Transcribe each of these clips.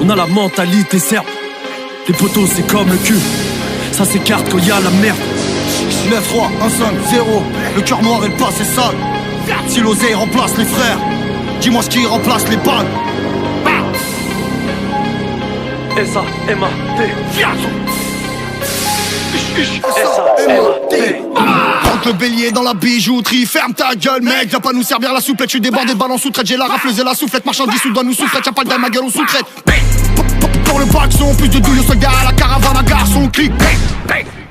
On a la mentalité serbe. Les potos c'est comme le cul, ça s'écarte quand y a la merde. 9-3, 1-5-0, le cœur noir et le passé sale. Si l'oseille remplace les frères, dis-moi ce qui remplace les balles. S-A-M-A-T. S-A-M-A-T. Rentre le bélier dans la bijouterie, ferme ta gueule mec, viens pas nous servir la souplette, je suis débordé de ballons sous-traite, j'ai la rafleuse et la soufflette, marchandise sous doigt nous sous-traite, y'a pas de ma gueule on sous-traite. Pour le paxon, plus de douille au soldat, la caravane à garçon, clic.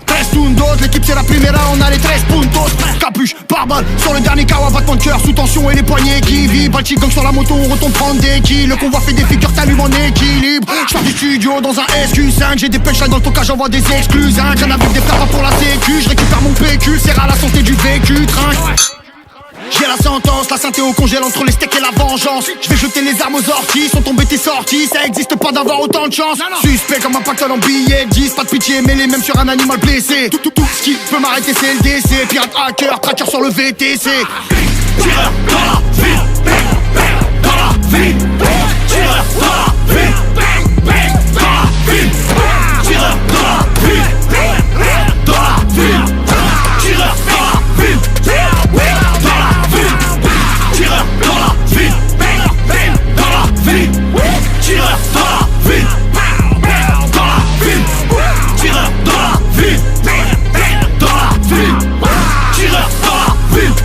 13 tundos, l'équipe c'est la primera, on a les 13 puntos. Capuche, pare-balles, sur le dernier kawa, battement de cœur, sous tension et les poignets qui vivent. Baltic gang sur la moto, on retourne prendre des kills. Le convoi fait des figures, t'allumes en équilibre. J'sors du studio dans un SQ5, j'ai des punchlines dans le tocage, j'envoie des exclus. Rien avec des frères, pas pour la sécu, j'récupère mon PQ, c'est à la santé du vécu, trinque. J'ai la sentence, la synthé au congèle entre les steaks et la vengeance. Je vais jeter les armes aux orties, sont tombés tes sorties. Ça existe pas d'avoir autant de chance. Suspect comme un pactole en billet 10, pas de pitié, mêlé même sur un animal blessé. Tout ce qui peut m'arrêter c'est le DC. Pirate hacker, tracker sur le VTC. Tireur dans la ville, dans la ville. Tireur dans la ville, dans la ville. Tireur dans la ville, dans la ville. Tireur dans la ville. Tireur dans la ville, dans la ville. Tireur dans la ville, dans la ville. Tireur dans la ville, dans la ville. Tireur dans la ville,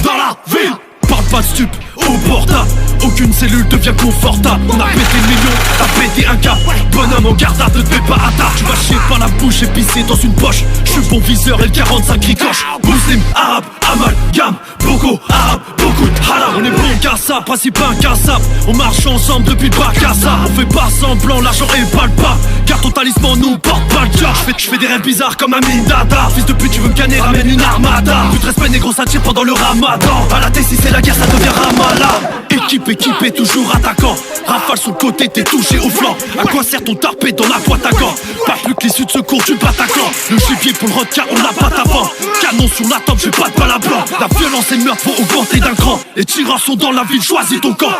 dans la ville. Parle pas de stup au portable, aucune cellule devient confortable. On a pété le million, t'as pété un cap. Bonhomme en garde à te fais pas à table. Tu vas chier par la bouche et pisser dans une poche. Je suis bon viseur et le 45 ricoche. Muslim, arabe, amalgame, Boko, arabe, beaucoup de haram. On est bon qu'à ça, principe incassable. On marche ensemble depuis le bac à ça. On fait pas semblant, l'argent est palpable. Car ton talisman nous porte pas le diable. Je fais des rêves bizarres comme Amin Dada. Fils de pute, tu veux me canner, ramène une armada. Tu te respectes, négro, ça tire pendant le ramadan. À la tête, si c'est la guerre, ça devient Ramallah. Équipé, toujours attaquant. Rafale sur le côté, t'es touché au flanc. À quoi sert ton tarpé dans la boîte à gants? Pas plus que l'issue de secours du Bataclan. Le gibier pour le rodka, on n'a pas d'avant. Canon sur la table, j'ai pas de balle à blanc. La violence et le meurtre vont augmenter d'un cran. Les tireurs sont dans la ville, choisis ton camp.